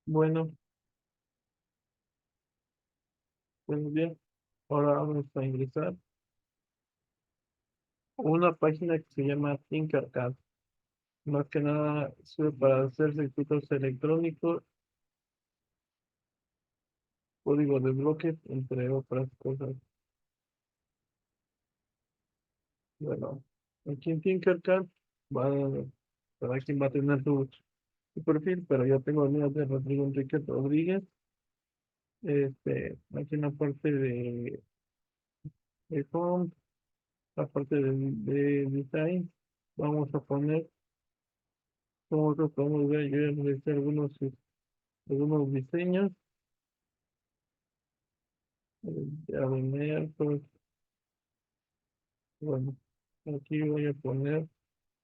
Bueno, buenos días. Ahora vamos a ingresar a una página que se llama Tinkercad. Más que nada sirve para hacer circuitos electrónicos, código de bloques, entre otras cosas. Bueno, aquí en Tinkercad va, cada quien va a tener su perfil, pero yo tengo el mío de Rodrigo Enrique Rodríguez. Aquí en la parte de home, la parte de design, vamos a poner, como nosotros podemos ver, yo ya realicé algunos diseños. A ver, pues, bueno, aquí voy a poner,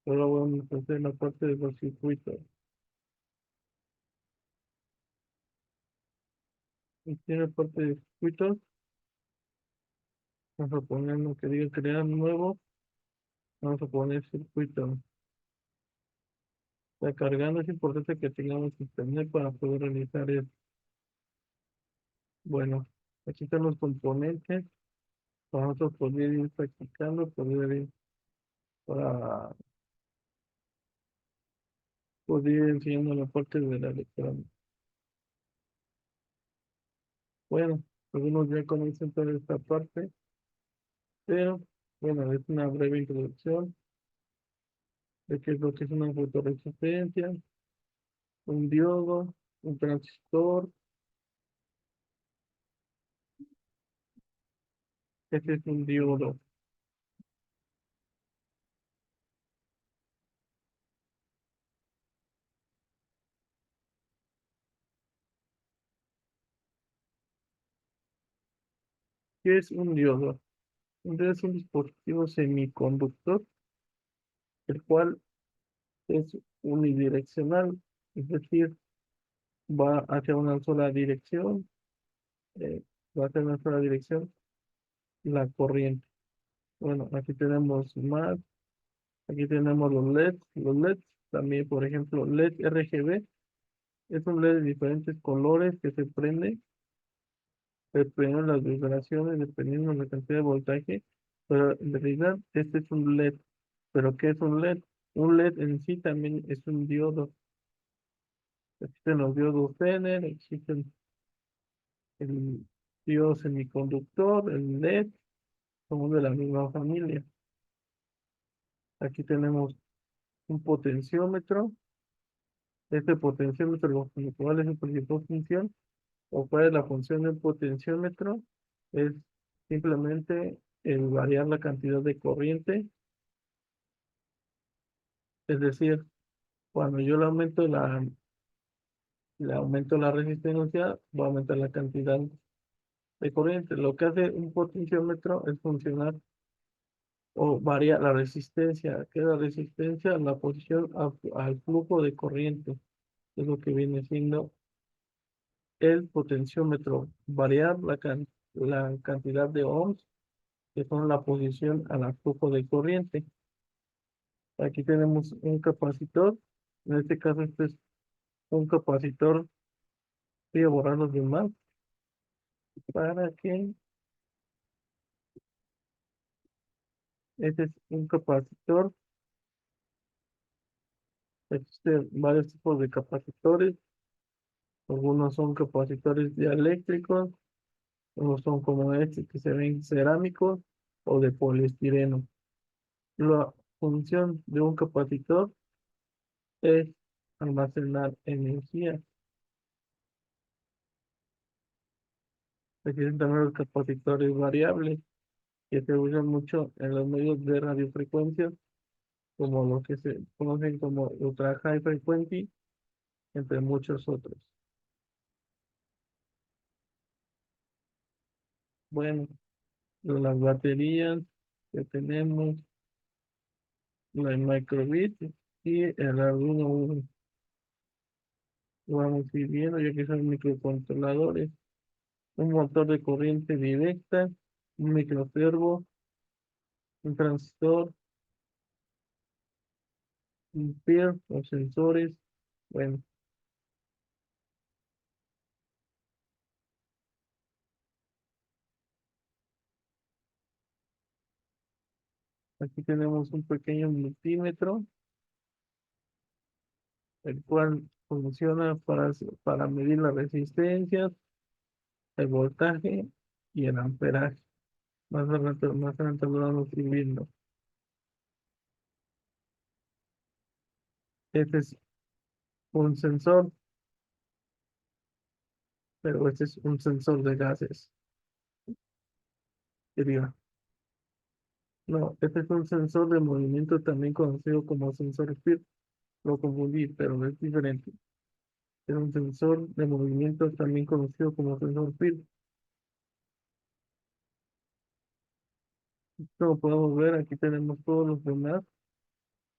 ahora vamos a hacer la parte de los circuitos. Aquí en la parte de circuitos, vamos a poner lo que diga crear nuevo, vamos a poner circuito. Está cargando, es importante que tengamos internet para poder realizar esto. Bueno, aquí están los componentes, para nosotros poder ir practicando, para poder ir enseñando la parte de la electrónica. Bueno, algunos ya conocen toda esta parte, pero bueno, es una breve introducción de qué es lo que es una fotoresistencia, un diodo, un transistor. Este es un diodo. ¿Qué es un diodo? Un diodo es un dispositivo semiconductor, el cual es unidireccional, es decir, va hacia una sola dirección, eh, va hacia una sola dirección la corriente. Bueno, aquí tenemos más, aquí tenemos los LEDs. Los LEDs también, por ejemplo, LED RGB es un LED de diferentes colores que se prende dependiendo de las vibraciones, dependiendo de la cantidad de voltaje, pero en realidad este es un LED. ¿Pero qué es un LED? Un LED en sí también es un diodo. Existen los diodos Zener, existen el diodo semiconductor, el LED, somos de la misma familia. Aquí tenemos un potenciómetro. Este potenciómetro, ¿cuál es su principal función? ¿O cuál es la función del potenciómetro? Es simplemente el variar la cantidad de corriente. Es decir, cuando yo le aumento la resistencia, va a aumentar la cantidad de corriente. Lo que hace un potenciómetro es funcionar o varía la resistencia, que es la resistencia, la posición al flujo de corriente. Es lo que viene siendo el potenciómetro. Variar la cantidad de ohms, que son la posición al flujo de corriente. Aquí tenemos un capacitor. En este caso, este es un capacitor. Voy a borrar los demás para que este es un capacitor. Existen varios tipos de capacitores. Algunos son capacitores dieléctricos, otros son como este que se ven cerámicos o de poliestireno. La función de un capacitor es almacenar energía. Existen también los capacitores variables que se usan mucho en los medios de radiofrecuencia, como lo que se conocen como ultra high frequency, entre muchos otros. Bueno, las baterías que tenemos, la microbit y el Arduino Uno. Lo vamos a ir viendo ya que son microcontroladores, un motor de corriente directa, un microservo, un transistor, un PIR, los sensores. Bueno, Aquí tenemos un pequeño multímetro, el cual funciona para medir la resistencia, el voltaje y el amperaje. Más adelante lo vamos a ir viendo. Este es un sensor, pero este es un sensor de gases. Diría. No, este es un sensor de movimiento también conocido como sensor FIR. Lo confundí, pero es diferente. Es un sensor de movimiento también conocido como sensor FIR. Como podemos ver, aquí tenemos todos los demás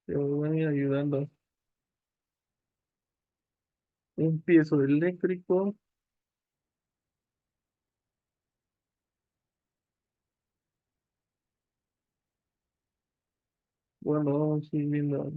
que nos van a ir ayudando. Un piezo eléctrico. Bueno, vamos a ir viendo.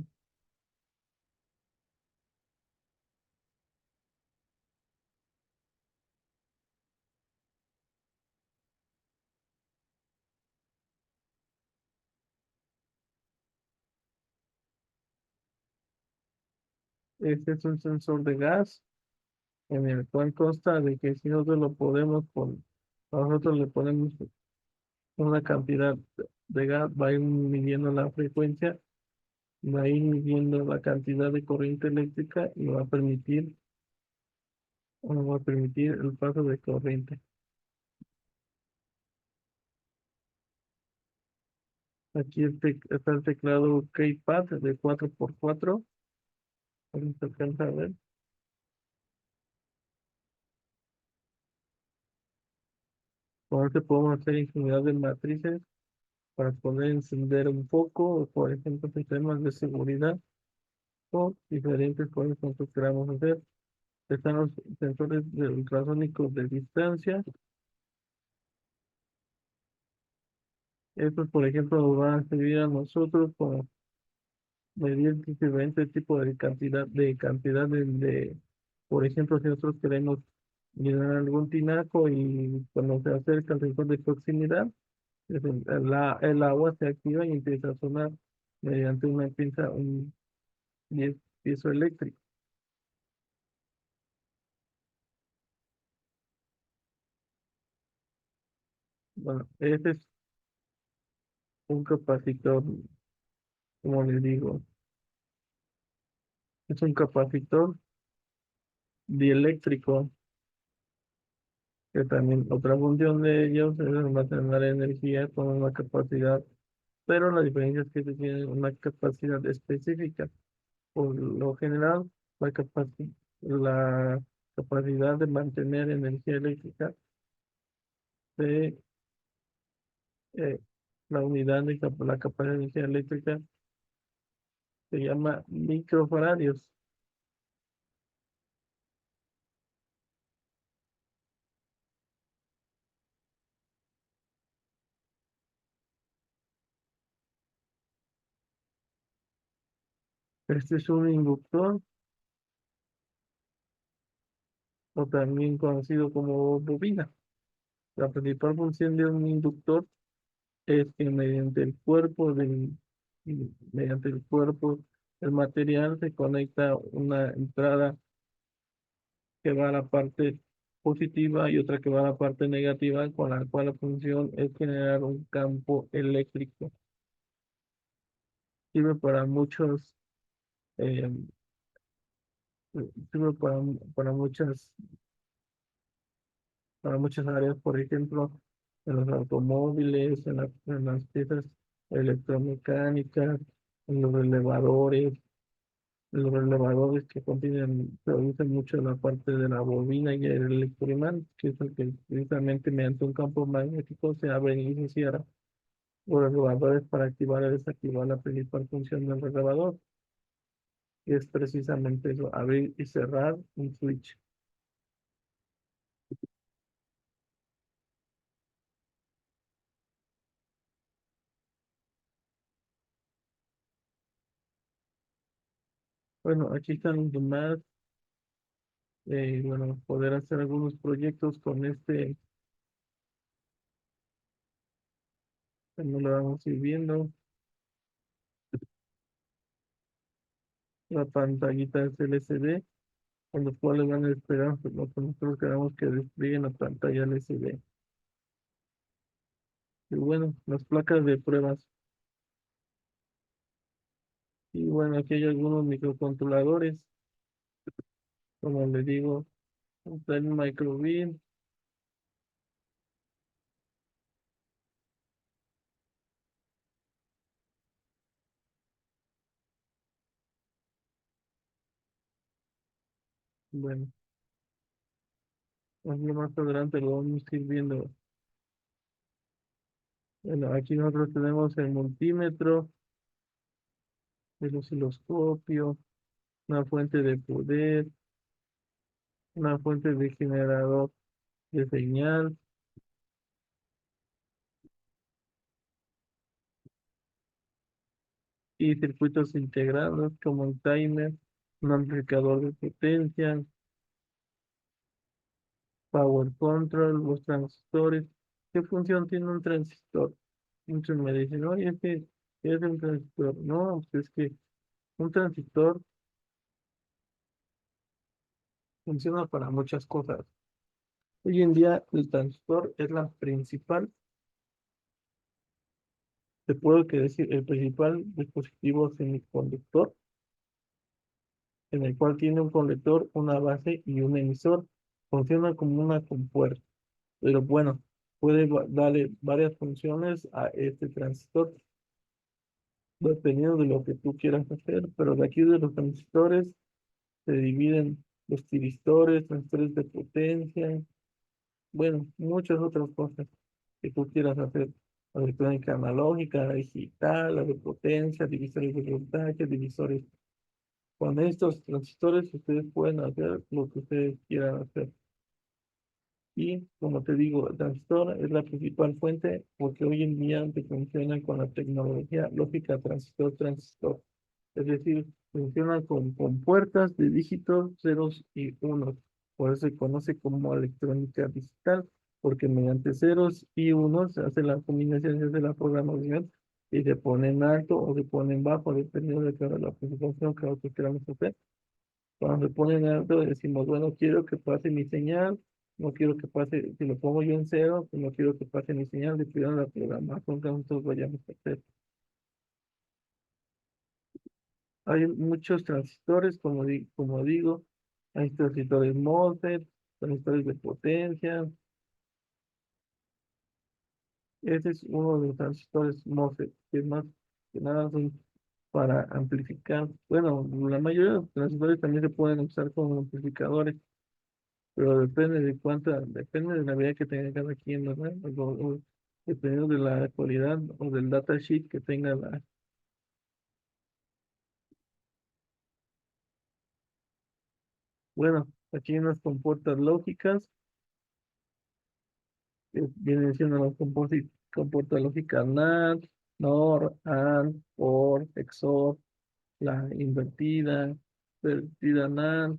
Este es un sensor de gas en el cual consta de que si nosotros lo podemos nosotros le ponemos una cantidad de gas, va a ir midiendo la frecuencia, va a ir midiendo la cantidad de corriente eléctrica y va a permitir, o no va a permitir el paso de corriente. Aquí está el teclado Keypad de 4x4. Ahí se alcanza a ver. Con este podemos hacer infinidad de matrices para poder encender un foco, o por ejemplo, sistemas de seguridad o diferentes cosas que nosotros queramos hacer. Están los sensores de ultrasónicos de distancia. Estos, por ejemplo, nos van a servir a nosotros para medir diferentes tipos de, por ejemplo, si nosotros queremos llenar algún tinaco y cuando se acerca el sensor de proximidad, el agua se activa y empieza a sonar mediante una pinza, un piezo eléctrico. Bueno, este es un capacitor, como les digo, es un capacitor dieléctrico, que también otra función de ellos es almacenar energía con una capacidad, pero la diferencia es que tienen una capacidad específica. Por lo general, la capacidad de mantener energía eléctrica de la unidad la capacidad de energía eléctrica se llama microfaradios. Este es un inductor, o también conocido como bobina. La principal función de un inductor es que mediante el cuerpo del material se conecta una entrada que va a la parte positiva y otra que va a la parte negativa, con la cual la función es generar un campo eléctrico. Sirve para eh, sirve para muchas áreas, por ejemplo, en los automóviles, en las piezas electromecánicas, en los elevadores que producen mucho la parte de la bobina y el electroimán, que es el que precisamente mediante un campo magnético se abre y se cierra los elevadores para activar y desactivar la principal función del elevador, que es precisamente eso, abrir y cerrar un switch. Bueno, aquí están los demás, bueno, poder hacer algunos proyectos con no lo vamos a ir viendo. la pantallita es LCD, con los cuales van a esperar lo que nosotros queramos que despliegue en la pantalla LCD. Y bueno, las placas de pruebas. Y bueno, aquí hay algunos microcontroladores, como les digo, está el Microbit, bueno, más adelante lo vamos a ir viendo. Bueno, aquí nosotros tenemos el multímetro, el osciloscopio, una fuente de poder, una fuente de generador de señal y circuitos integrados como el timer, un amplificador de potencia, power control, los transistores. ¿Qué función tiene un transistor? Muchos me dicen, oye, ¿qué es un transistor? No, pues es que un transistor funciona para muchas cosas. Hoy en día el transistor es la principal, te puedo que decir, el principal dispositivo semiconductor en el cual tiene un colector, una base y un emisor. Funciona como una compuerta, pero bueno, puede darle varias funciones a este transistor, dependiendo de lo que tú quieras hacer, pero de aquí de los transistores se dividen los tiristores, transistores de potencia, bueno, muchas otras cosas que tú quieras hacer. La electrónica analógica, la digital, la de potencia, divisores de voltaje, divisores. Con estos transistores ustedes pueden hacer lo que ustedes quieran hacer. Y como te digo, el transistor es la principal fuente porque hoy en día te funciona con la tecnología lógica transistor-transistor. Es decir, funciona con puertas de dígitos ceros y unos. Por eso se conoce como electrónica digital, porque mediante ceros y unos se hace la combinación, se hace la programación y se pone en alto o se pone en bajo, dependiendo de la presentación que nosotros queramos hacer. Cuando se pone en alto decimos, bueno, quiero que pase mi señal, no quiero que pase, si lo pongo yo en cero, pues no quiero que pase mi señal, dependiendo de la programación que nosotros vayamos a hacer. Hay muchos transistores, como digo, hay transistores MOSFET, transistores de potencia. Ese es uno de los transistores MOSFET, que más que nada son para amplificar. Bueno, la mayoría de los transistores también se pueden usar como amplificadores, pero depende de la habilidad que tenga cada quien, ¿verdad? O dependiendo de la cualidad o del datasheet que tenga la. Bueno, aquí hay unas compuertas lógicas que vienen siendo las compuertas lógicas NAND, NOR, AND, OR, XOR, la invertida NAND,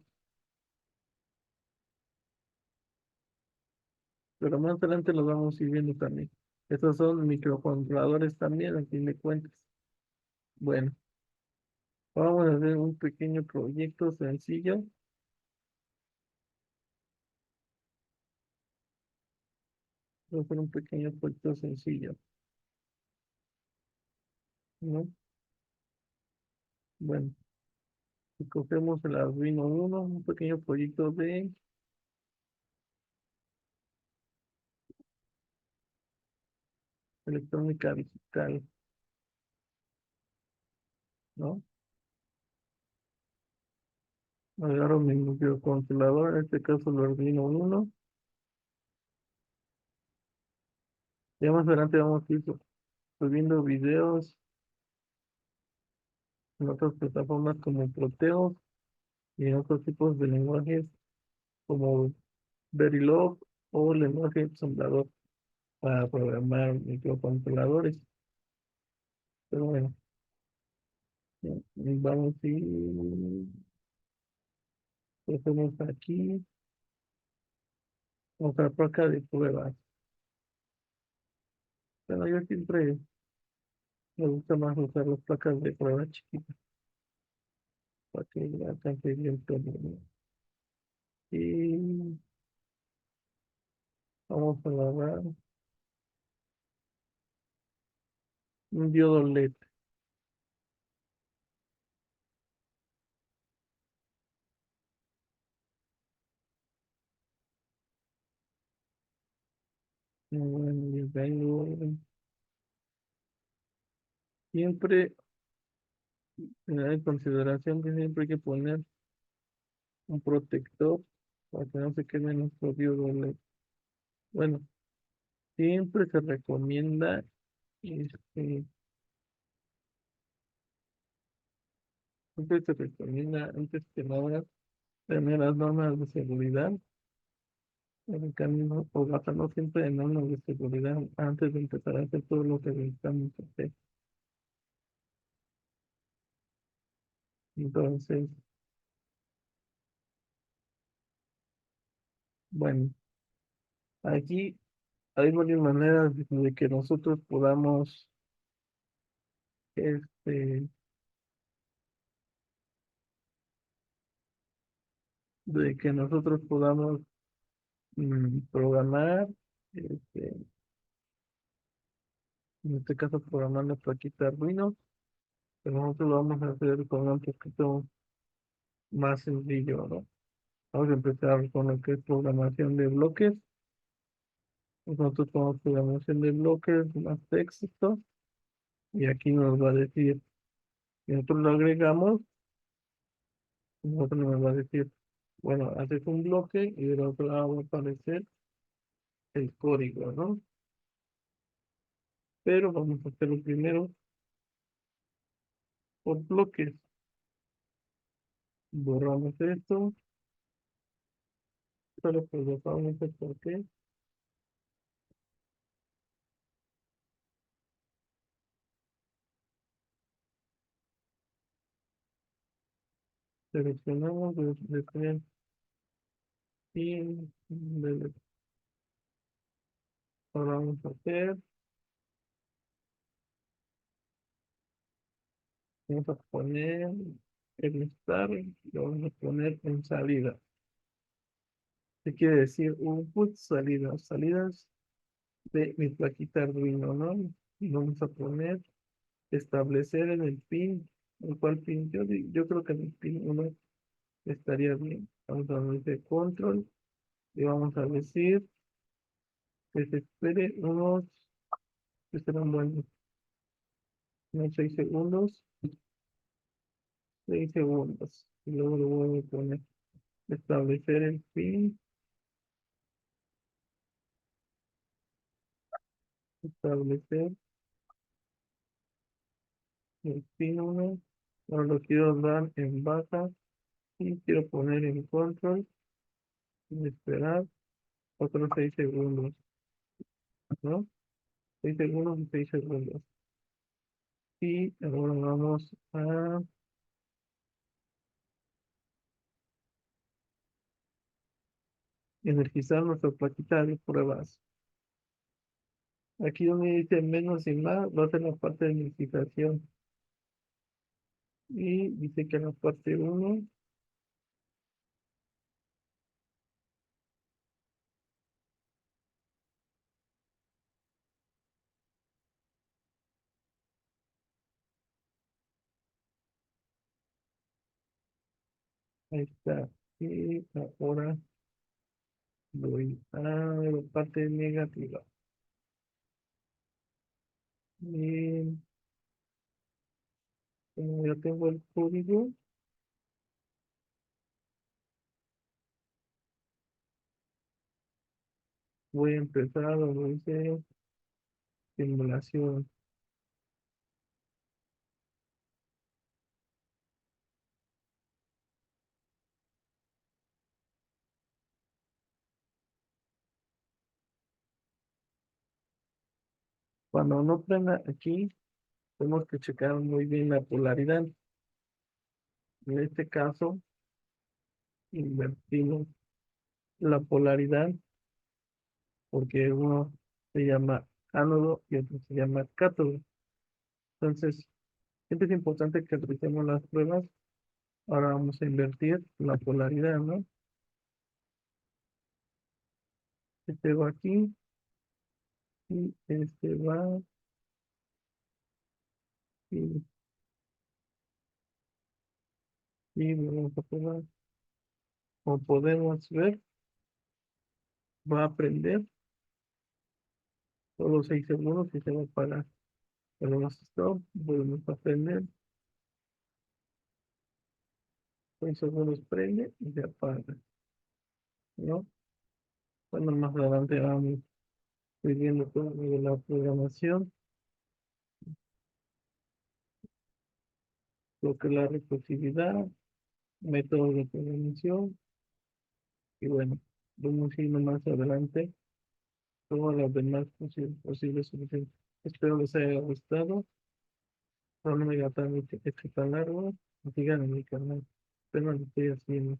pero más adelante los vamos a ir viendo también. Estos son microcontroladores también, a fin de cuentas. Bueno, vamos a hacer un pequeño proyecto sencillo. Voy a hacer un pequeño proyecto sencillo, ¿no? Bueno, y cogemos el Arduino uno, un pequeño proyecto de electrónica digital, ¿no? Agarro mi microcontrolador, en este caso el Arduino uno. Ya más adelante vamos a ir subiendo videos en otras plataformas como Proteus y en otros tipos de lenguajes como Verilog o lenguaje ensamblador para programar microcontroladores. Pero bueno, ya, vamos a ir, hacemos aquí otra placa de pruebas. Bueno, yo siempre me gusta más usar las placas de prueba chiquitas. para que ya alcance bien todo, ¿no? Y vamos a agarrar un diodo LED. Bueno, y vengo siempre tener en consideración que siempre hay que poner un protector para que no se queme nuestro diodo LED. Bueno, siempre se recomienda, este, siempre se recomienda antes que nada tener las normas de seguridad en el camino o basarnos siempre en normas de seguridad antes de empezar a hacer todo lo que necesitamos hacer. Entonces, bueno, aquí hay varias maneras de que nosotros podamos, este, de que nosotros podamos programar, este, en este caso programar la plaquita Arduino, pero nosotros lo vamos a hacer con un poquito más sencillo, ¿no? Vamos a empezar con lo que es programación de bloques. Nosotros tenemos programación de bloques más texto y aquí nos va a decir, si nosotros lo agregamos, nosotros nos va a decir, bueno, haces un bloque y del otro lado va a aparecer el código, ¿no? Pero vamos a hacerlo primero por bloques. Borramos esto, solo pues borramos el porqué. Seleccionamos de tener y ahora vamos a hacer, vamos a poner el start y lo vamos a poner en salida. ¿Qué quiere decir? Un put salida, salidas de mi plaquita Arduino, ¿no? Y vamos a poner establecer en el pin, ¿en cuál pin? Yo creo que en el pin 1 estaría bien. Vamos a decir control y vamos a decir que se espere que serán buenos, unos 6 segundos, 6 segundos. Y luego le voy a poner establecer el pin, establecer el pin 1. Ahora lo quiero dar en baja y quiero poner en control y esperar otros 6 segundos, ¿no? 6 segundos y 6 segundos. Y ahora vamos a energizar nuestra plaquita de pruebas. Aquí donde dice menos y más, va a ser la parte de energización. Y dice que en la parte uno ahí está. Y ahora voy a la parte negativa. Y como ya tengo el código, voy a empezar donde dice simulación. Cuando no prenda aquí, tenemos que checar muy bien la polaridad. En este caso, invertimos la polaridad porque uno se llama ánodo y otro se llama cátodo. Entonces, siempre es importante que realicemos las pruebas Ahora vamos a invertir la polaridad, ¿no? Este va aquí y este va y, y vamos a poner, como podemos ver, va a prender solo 6 segundos y se va a apagar. Ponemos stop, volvemos a prender, 6 segundos prende y se apaga, ¿no? Bueno, más adelante vamos viendo todo lo de la programación, lo que es la recursividad, métodos de programación, y bueno, vamos a ir más adelante todas las demás posibles soluciones. Espero les haya gustado. No me diga tan, tan largo. Sigan en mi canal. Pero lo estoy haciendo.